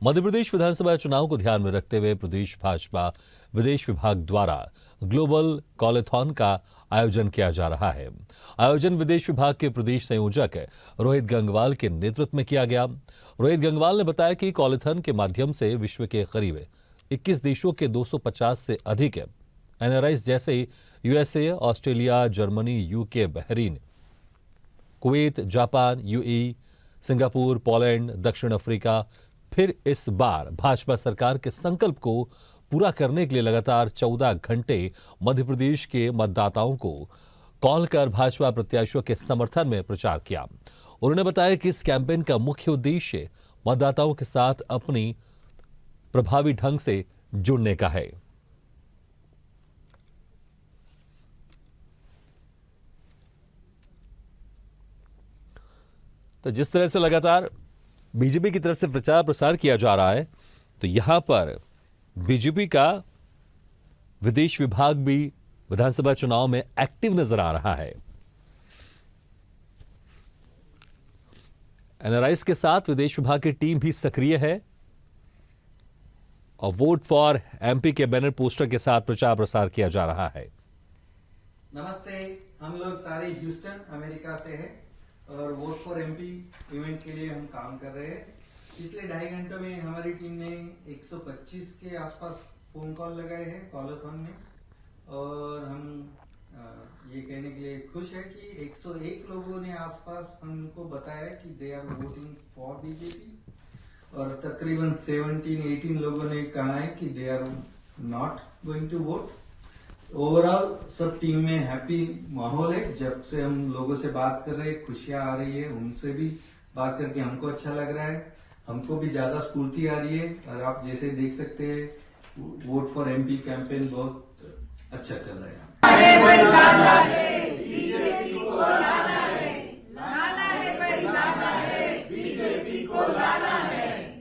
मध्य प्रदेश विधानसभा चुनाव को ध्यान में रखते हुए प्रदेश भाजपा विदेश विभाग द्वारा ग्लोबल कॉलेथॉन का आयोजन किया जा रहा है। आयोजन विदेश विभाग के प्रदेश संयोजक रोहित गंगवाल के नेतृत्व में किया गया। रोहित गंगवाल ने बताया कि कॉलेथॉन के माध्यम से विश्व के करीब 21 देशों के 250 से अधिक एनआरआईज जैसे USA, Australia, Germany, UK, Bahrain, Kuwait, Japan, UAE, Singapore, Poland, दक्षिण अफ्रीका फिर इस बार भाजपा सरकार के संकल्प को पूरा करने के लिए लगातार 14 घंटे मध्य प्रदेश के मतदाताओं को कॉल कर भाजपा प्रत्याशियों के समर्थन में प्रचार किया। उन्होंने बताया कि इस कैंपेन का मुख्य उद्देश्य मतदाताओं के साथ अपनी प्रभावी ढंग से जुड़ने का है। तो जिस तरह से लगातार बीजेपी की तरफ से प्रचार प्रसार किया जा रहा है, तो यहां पर बीजेपी का विदेश विभाग भी विधानसभा चुनाव में एक्टिव नजर आ रहा है। एनआरआईज के साथ विदेश विभाग की टीम भी सक्रिय है और वोट फॉर एमपी के बैनर पोस्टर के साथ प्रचार प्रसार किया जा रहा है। नमस्ते, हम लोग सारे ह्यूस्टन अमेरिका से हैं और वोट फॉर एमपी इवेंट के लिए हम काम कर रहे हैं। पिछले 2.5 घंटों में हमारी टीम ने 125 के आसपास फोन कॉल लगाए हैं कॉलेथॉन में, और हम ये कहने के लिए खुश है कि 101 लोगों ने आसपास हमको बताया कि they are voting for BJP, और तकरीबन 17-18 लोगों ने कहा है कि they are not going to vote. Overall सब टीम में हैप्पी माहौल है। जब से हम लोगों से बात कर रहे हैं, खुशियां आ रही है, उनसे भी बात करके हमको अच्छा लग रहा है, हमको भी ज्यादा स्फूर्ति आ रही है। और आप जैसे देख सकते हैं वोट फॉर एमपी कैंपेन बहुत अच्छा चल रहा है।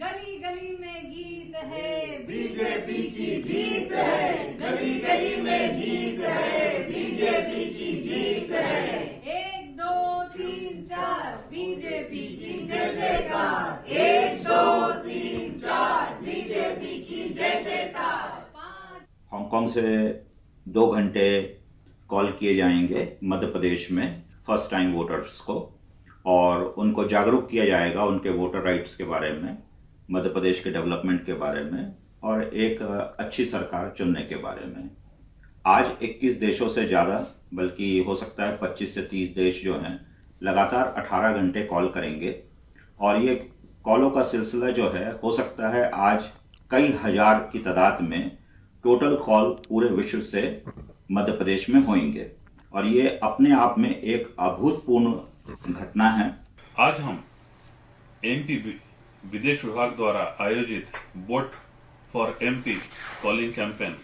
गली गली में गीत है, बीजेपी की जीत है। गली गली में गीत है, बीजेपी की जीत है। 1 2 3 4 बीजेपी की जय जयकार। 1 2 3 4 बीजेपी की जय जयकार। हांगकांग से 2 घंटे कॉल किए जाएंगे मध्य प्रदेश में फर्स्ट टाइम वोटर्स को, और उनको जागरूक किया जाएगा उनके वोटर राइट्स के बारे में, मध्य प्रदेश के डेवलपमेंट के बारे में और एक अच्छी सरकार चुनने के बारे में। आज 21 देशों से ज़्यादा, बल्कि हो सकता है 25 से 30 देश जो हैं, लगातार 18 घंटे कॉल करेंगे। और ये कॉलों का सिलसिला जो है, हो सकता है आज कई हजार की तादाद में टोटल कॉल पूरे विश्व से मध्य प्रदेश में होंगे, और ये अपने आप में एक अभूतपूर्व घटना है। आज हम एमपी विदेश विभाग द्वारा आयोजित vote for MP calling campaign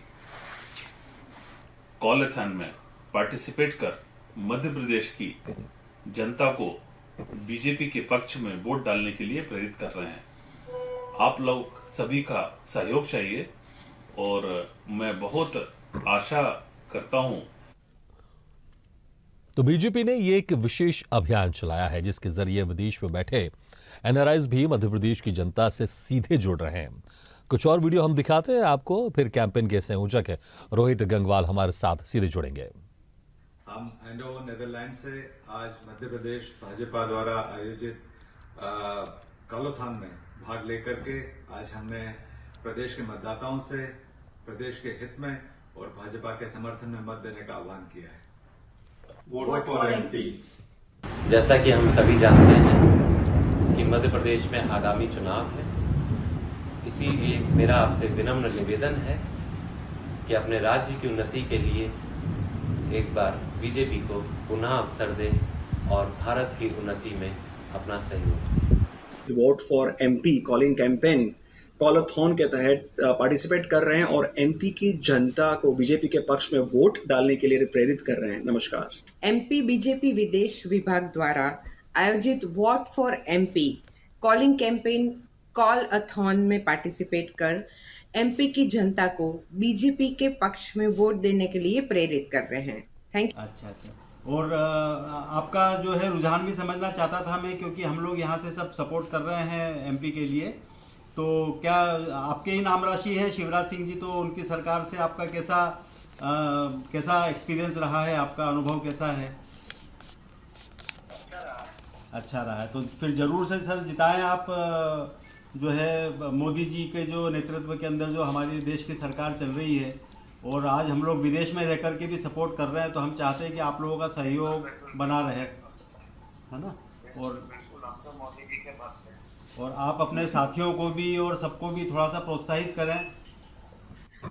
callathon में पार्टिसिपेट कर मध्य प्रदेश की जनता को बीजेपी के पक्ष में वोट डालने के लिए प्रेरित कर रहे हैं। आप लोग सभी का सहयोग चाहिए और मैं बहुत आशा करता हूं। तो बीजेपी ने ये एक विशेष अभियान चलाया है जिसके जरिए विदेश में बैठे एनआरआईज भी मध्य प्रदेश की जनता से सीधे जुड़ रहे हैं। कुछ और वीडियो हम दिखाते हैं आपको, फिर कैंपेन के संयोजक रोहित गंगवाल हमारे साथ सीधे जुड़ेंगे। हम एंडोवर नीदरलैंड से आज मध्य प्रदेश भाजपा द्वारा आयोजित कॉलेथॉन में भाग लेकर के आज हमने प्रदेश के मतदाताओं से प्रदेश के हित में और भाजपा के समर्थन में मत देने का आह्वान किया है। Vote for MP. जैसा कि हम सभी जानते हैं कि मध्य प्रदेश में आगामी चुनाव है, इसीलिए मेरा आपसे विनम्र निवेदन है कि अपने राज्य की उन्नति के लिए एक बार बीजेपी को पुनः अवसर दें और भारत की उन्नति में अपना सहयोग। Vote for MP calling campaign callathon के तहत पार्टिसिपेट कर रहे हैं और एमपी की जनता को बीजेपी के पक्ष में वोट डालने के लिए प्रेरित कर रहे हैं। नमस्कार। एमपी बीजेपी विदेश विभाग द्वारा आयोजित vote for MP calling campaign callathon में पार्टिसिपेट कर एमपी की जनता को बीजेपी के पक्ष में वोट देने के लिए प्रेरित कर रहे हैं। Thank you. अच्छा। और आपका जो है रुझान भी समझना चाहता था मैं, क्योंकि हम लोग यहाँ से सब सपोर्ट कर रहे हैं एमपी के लिए। तो क्या आपके ही नाम राशि है शिवराज सिंह जी, तो उनकी सरकार से आपका कैसा एक्सपीरियंस रहा है, आपका अनुभव कैसा है? अच्छा रहा है। तो फिर जरूर से सर जिताएं आप, जो है मोदी जी के जो नेतृत्व के अंदर जो हमारी देश की सरकार चल रही है, और आज हम लोग विदेश में रह कर के भी सपोर्ट कर रहे हैं, तो हम चाहते हैं कि आप लोगों का सहयोग बना रहे, है ना। और आप अपने साथियों को भी और सबको भी थोड़ा सा प्रोत्साहित करें।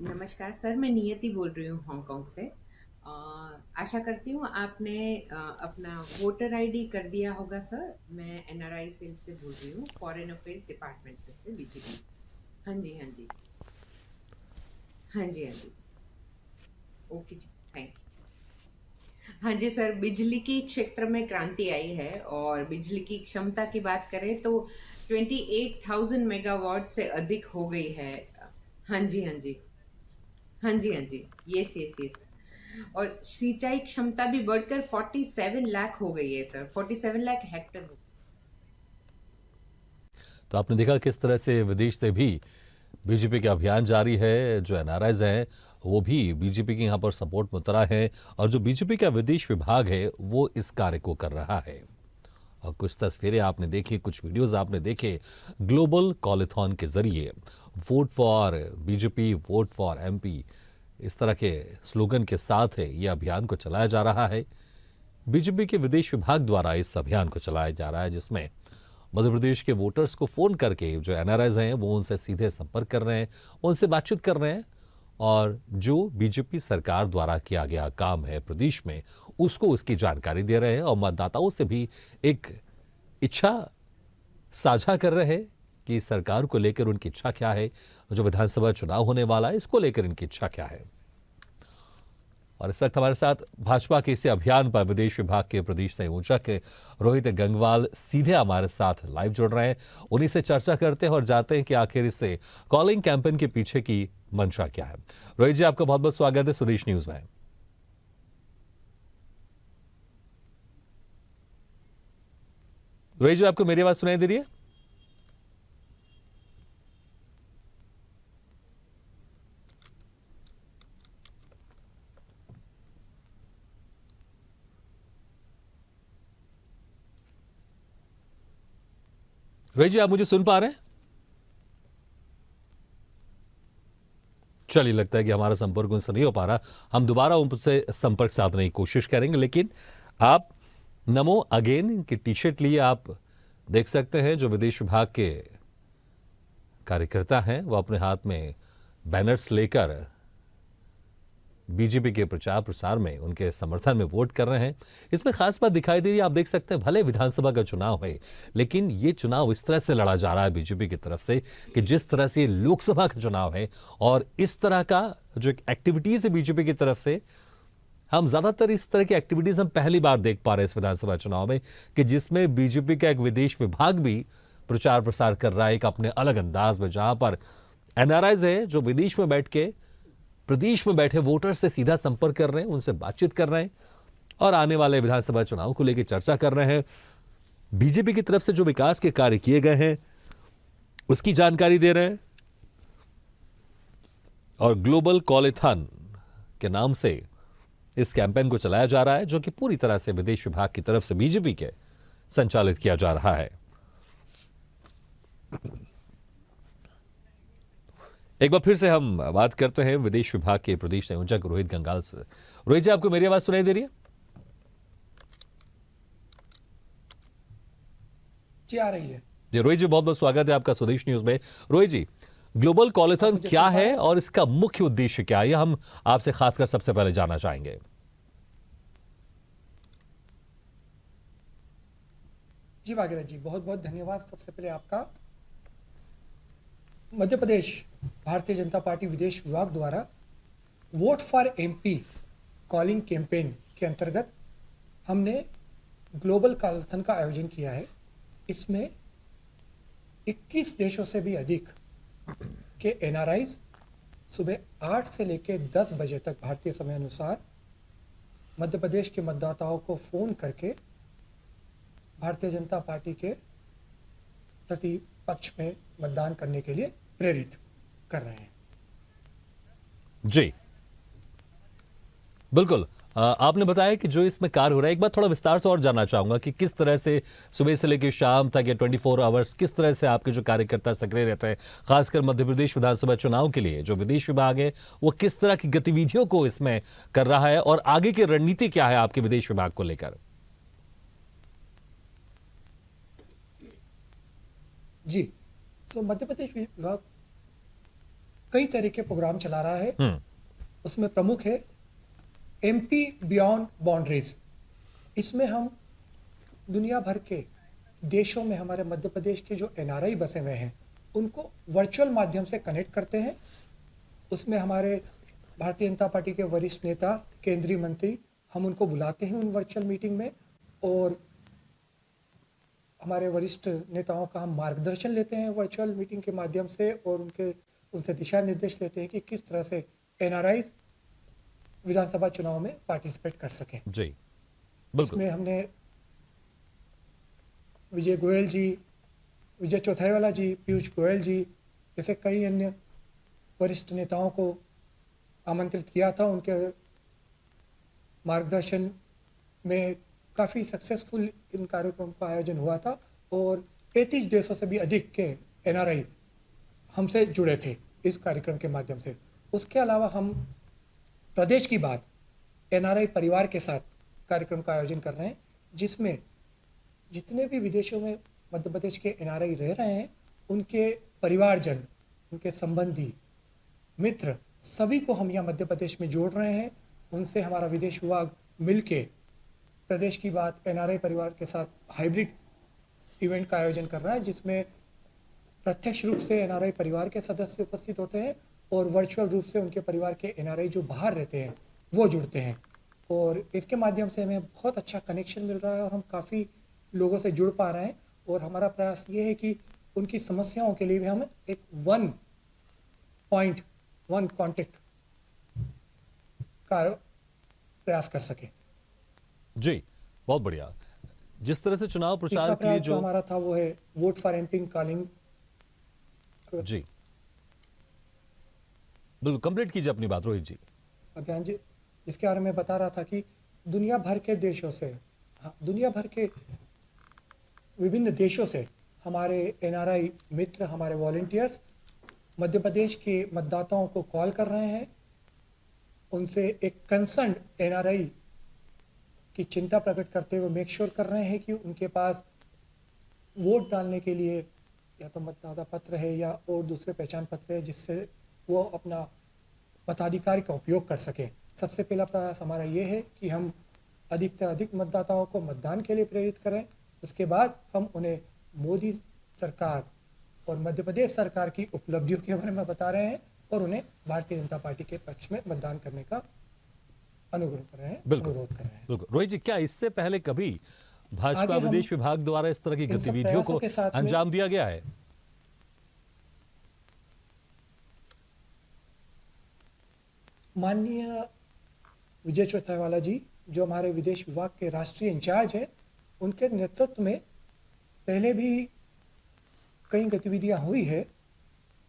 नमस्कार सर, मैं नियति बोल रही हूँ हांगकांग से। आशा करती हूँ आपने अपना वोटर आईडी कर दिया होगा सर। मैं NRI सेल से बोल रही हूँ, फॉरेन अफेयर्स डिपार्टमेंट से, BJP। हाँ जी हाँ जी हाँ जी हाँ जी, ओके जी, थैंक यू। हाँ जी सर, बिजली की क्षेत्र में क्रांति आई है, और बिजली की क्षमता की बात करें तो 28,000 मेगावाट से अधिक हो गई है। हाँ जी हाँ जी हाँ जी हाँ जी, यस यस यस। और सिंचाई क्षमता भी बढ़कर 47 लाख हो गई है सर, 47 लाख हेक्टर। तो आपने देखा किस तरह से विदेश से भी बीजेपी का अभियान जारी है। जो NRIs हैं वो भी बीजेपी के यहाँ पर सपोर्ट में उतरा है, और जो बीजेपी का विदेश विभाग है वो इस कार्य को कर रहा है। और कुछ तस्वीरें आपने देखी, कुछ वीडियोस आपने देखे। ग्लोबल कॉलेथॉन के जरिए vote for BJP, vote for MP, इस तरह के स्लोगन के साथ ये अभियान को चलाया जा रहा है। बीजेपी के विदेश विभाग द्वारा इस अभियान को चलाया जा रहा है, जिसमें मध्य प्रदेश के वोटर्स को फ़ोन करके जो NRIs हैं वो उनसे सीधे संपर्क कर रहे हैं, उनसे बातचीत कर रहे हैं, और जो बीजेपी सरकार द्वारा किया गया काम है प्रदेश में उसको उसकी जानकारी दे रहे हैं, और मतदाताओं से भी एक इच्छा साझा कर रहे हैं कि सरकार को लेकर उनकी इच्छा क्या है, जो विधानसभा चुनाव होने वाला है इसको लेकर इनकी इच्छा क्या है। और इस वक्त हमारे साथ भाजपा के इस अभियान पर विदेश विभाग के प्रदेश संयोजक रोहित गंगवाल सीधे हमारे साथ लाइव जुड़ रहे हैं। उन्हीं से चर्चा करते हैं और जानते हैं कि आखिर इससे कॉलिंग कैंपेन के पीछे की मंशा क्या है। रोहित जी, आपका बहुत बहुत स्वागत है स्वदेश न्यूज में। रोहित जी, आपको मेरी आवाज सुनाई दे रही है? रोहित जी, आप मुझे सुन पा रहे हैं? चलिए, लगता है कि हमारा संपर्क उनसे नहीं हो पा रहा। हम दोबारा उनसे संपर्क साधने की कोशिश करेंगे, लेकिन आप नमो अगेन की टी-शर्ट लिए आप देख सकते हैं। जो विदेश विभाग के कार्यकर्ता हैं वो अपने हाथ में बैनर्स लेकर बीजेपी के प्रचार प्रसार में उनके समर्थन में वोट कर रहे हैं। इसमें खास बात दिखाई दे रही है, आप देख सकते हैं भले विधानसभा का चुनाव है, लेकिन ये चुनाव इस तरह से लड़ा जा रहा है बीजेपी की तरफ से कि जिस तरह से लोकसभा का चुनाव है, और इस तरह का जो एक्टिविटीज है बीजेपी की तरफ से, हम ज्यादातर इस तरह की एक्टिविटीज हम पहली बार देख पा रहे हैं इस विधानसभा चुनाव में, कि जिसमें बीजेपी का एक विदेश विभाग भी प्रचार प्रसार कर रहा है एक अपने अलग अंदाज में, जहां पर NRIs है जो विदेश में बैठ के प्रदेश में बैठे वोटर से सीधा संपर्क कर रहे हैं, उनसे बातचीत कर रहे हैं, और आने वाले विधानसभा चुनाव को लेकर चर्चा कर रहे हैं। बीजेपी की तरफ से जो विकास के कार्य किए गए हैं उसकी जानकारी दे रहे हैं, और ग्लोबल कॉलेथॉन के नाम से इस कैंपेन को चलाया जा रहा है, जो कि पूरी तरह से विदेश विभाग की तरफ से बीजेपी के संचालित किया जा रहा है। एक बार फिर से हम बात करते हैं विदेश विभाग के प्रदेश संयोजक रोहित गंगाल से। रोहित जी, आपको मेरी आवाज सुनाई दे रही है? जी, आ रही है। जी रोहित जी, बहुत बहुत स्वागत है आपका स्वदेश न्यूज में। रोहित जी, ग्लोबल कॉलेथॉन क्या है और इसका मुख्य उद्देश्य क्या है, हम आपसे खासकर सबसे पहले जानना चाहेंगे। जी भागीरथ जी, बहुत बहुत धन्यवाद। सबसे पहले आपका मध्य प्रदेश भारतीय जनता पार्टी विदेश विभाग द्वारा vote for MP calling campaign के अंतर्गत हमने ग्लोबल कॉलेथॉन का आयोजन किया है। इसमें 21 देशों से भी अधिक के NRIs सुबह 8 से लेकर 10 बजे तक भारतीय समय अनुसार मध्य प्रदेश के मतदाताओं को फ़ोन करके भारतीय जनता पार्टी के प्रति पक्ष में मतदान करने के लिए प्रेरित कर रहे हैं। जी बिल्कुल। आपने बताया कि जो इसमें कार्य हो रहा है, एक बार थोड़ा विस्तार से और जानना चाहूंगा कि किस तरह से सुबह से लेकर शाम तक या 24 आवर्स किस तरह से आपके जो कार्यकर्ता सक्रिय रहते हैं, खासकर मध्य प्रदेश विधानसभा चुनाव के लिए जो विदेश विभाग है वो किस तरह की गतिविधियों को इसमें कर रहा है और आगे की रणनीति क्या है आपके विदेश विभाग को लेकर? जी, सो मध्य प्रदेश विभाग कई तरह के प्रोग्राम चला रहा है। उसमें प्रमुख है एमपी बियॉन्ड बाउंड्रीज। इसमें हम दुनिया भर के देशों में हमारे मध्य प्रदेश के जो एनआरआई बसे हुए हैं उनको वर्चुअल माध्यम से कनेक्ट करते हैं। उसमें हमारे भारतीय जनता पार्टी के वरिष्ठ नेता, केंद्रीय मंत्री, हम उनको बुलाते हैं उन वर्चुअल मीटिंग में और हमारे वरिष्ठ नेताओं का हम मार्गदर्शन लेते हैं वर्चुअल मीटिंग के माध्यम से और उनसे दिशा निर्देश लेते हैं कि किस तरह से एनआरआई विधानसभा चुनाव में पार्टिसिपेट कर सकें। जी बिल्कुल। इसमें हमने विजय गोयल जी, विजय चौथाईवाला जी, पीयूष गोयल जी जैसे कई अन्य वरिष्ठ नेताओं को आमंत्रित किया था। उनके मार्गदर्शन में काफ़ी सक्सेसफुल इन कार्यक्रम का आयोजन हुआ था और 35 देशों से भी अधिक के एनआरआई हमसे जुड़े थे इस कार्यक्रम के माध्यम से। उसके अलावा हम प्रदेश की बात एनआरआई परिवार के साथ कार्यक्रम का आयोजन कर रहे हैं, जिसमें जितने भी विदेशों में मध्य प्रदेश के एनआरआई रह रहे हैं उनके परिवारजन, उनके संबंधी, मित्र सभी को हम यहाँ मध्य प्रदेश में जोड़ रहे हैं। उनसे हमारा विदेश विभाग मिलके प्रदेश की बात एनआरआई परिवार के साथ हाइब्रिड इवेंट का आयोजन कर रहा है, जिसमें प्रत्यक्ष रूप से एनआरआई परिवार के सदस्य उपस्थित होते हैं और वर्चुअल रूप से उनके परिवार के एनआरआई जो बाहर रहते हैं वो जुड़ते हैं और इसके माध्यम से हमें बहुत अच्छा कनेक्शन मिल रहा है और हम काफ़ी लोगों से जुड़ पा रहे हैं। और हमारा प्रयास ये है कि उनकी समस्याओं के लिए भी हम एक वन कॉन्टेक्ट का प्रयास कर सकें। जी बहुत बढ़िया। जिस तरह से चुनाव प्रचार के लिए जो हमारा था वो है वोट फॉर एमपी कॉलिंग। जी बिल्कुल, कंप्लीट कीजिए अपनी बात रोहित जी। अभियान जी, जिसके बारे में बता रहा था कि दुनिया भर के देशों से, दुनिया भर के विभिन्न देशों से हमारे एनआरआई मित्र, हमारे वॉलंटियर्स मध्य प्रदेश के मतदाताओं को कॉल कर रहे हैं। उनसे एक कंसर्न एनआरआई की चिंता प्रकट करते हुए मेक श्योर कर रहे हैं कि उनके पास वोट डालने के लिए या तो मतदाता पत्र है या और दूसरे पहचान पत्र है जिससे वो अपना मताधिकार का उपयोग कर सकें। सबसे पहला प्रयास हमारा ये है कि हम अधिक से अधिक मतदाताओं को मतदान के लिए प्रेरित करें। उसके बाद हम उन्हें मोदी सरकार और मध्य प्रदेश सरकार की उपलब्धियों के बारे में बता रहे हैं और उन्हें भारतीय जनता पार्टी के पक्ष में मतदान करने का अनुरोध कर रहे हैं। बिल्कुल रोहित जी, क्या इससे पहले कभी भाजपा विदेश विभाग द्वारा इस तरह की गतिविधियों को अंजाम दिया गया है? माननीय विजय चौथाईवाला जी, जो हमारे विदेश विभाग के राष्ट्रीय इंचार्ज है, उनके नेतृत्व में पहले भी कई गतिविधियां हुई है,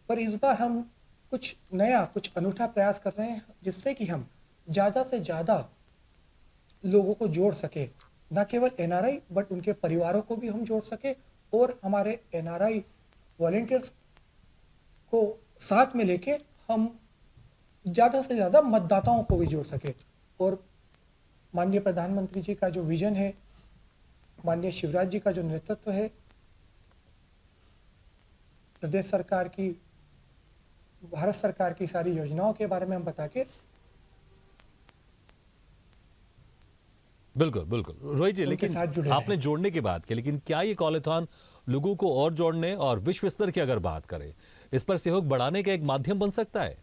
पर इस बार हम कुछ नया, कुछ अनूठा प्रयास कर रहे हैं जिससे कि हम ज़्यादा से ज़्यादा लोगों को जोड़ सके। न केवल एनआरआई बट उनके परिवारों को भी हम जोड़ सके और हमारे एनआरआई वॉलंटियर्स को साथ में लेके हम ज़्यादा से ज़्यादा मतदाताओं को भी जोड़ सके। और माननीय प्रधानमंत्री जी का जो विजन है, माननीय शिवराज जी का जो नेतृत्व है, प्रदेश सरकार की, भारत सरकार की सारी योजनाओं के बारे में हम बता के। बिल्कुल बिल्कुल रोहित जी, लेकिन आपने जोड़ने की बात की, लेकिन क्या ये कॉलेथॉन लोगों को और जोड़ने और विश्व स्तर की अगर बात करें, इस पर सहयोग बढ़ाने का एक माध्यम बन सकता है?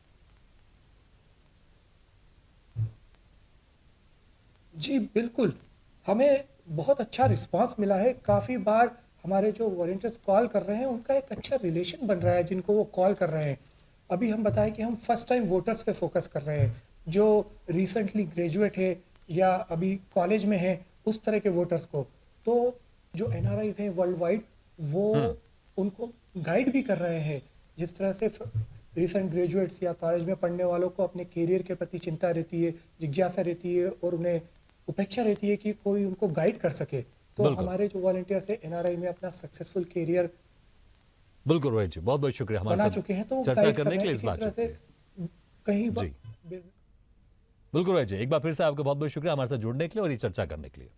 जी बिल्कुल, हमें बहुत अच्छा रिस्पांस मिला है। काफ़ी बार हमारे जो वॉलंटियर्स कॉल कर रहे हैं उनका एक अच्छा रिलेशन बन रहा है जिनको वो कॉल कर रहे हैं। अभी हम बताएं कि हम फर्स्ट टाइम वोटर्स पे फोकस कर रहे हैं, जो रिसेंटली ग्रेजुएट है या अभी कॉलेज में है, उस तरह के वोटर्स को। तो जो एनआरआई हैं वर्ल्ड वाइड, वो उनको गाइड भी कर रहे हैं। जिस तरह से रिसेंट ग्रेजुएट्स या कॉलेज में पढ़ने वालों को अपने करियर के प्रति चिंता रहती है, जिज्ञासा रहती है और उन्हें उपेक्षा रहती है कि कोई उनको गाइड कर सके, तो बिल्कुल। हमारे जो वॉलंटियर्स है एनआरआई में अपना सक्सेसफुल करियर बिल्कुल रोहित जी, बहुत बहुत शुक्रिया हमारे बना साथ चुके हैं, तो चर्चा गाइड कर करने रहे के लिए हैं। इस इसी तरह बातचीत से में। कहीं जी बिल्कुल रोहित जी, एक बार फिर से आपका बहुत बहुत शुक्रिया हमारे साथ जुड़ने के लिए और ये चर्चा करने के लिए।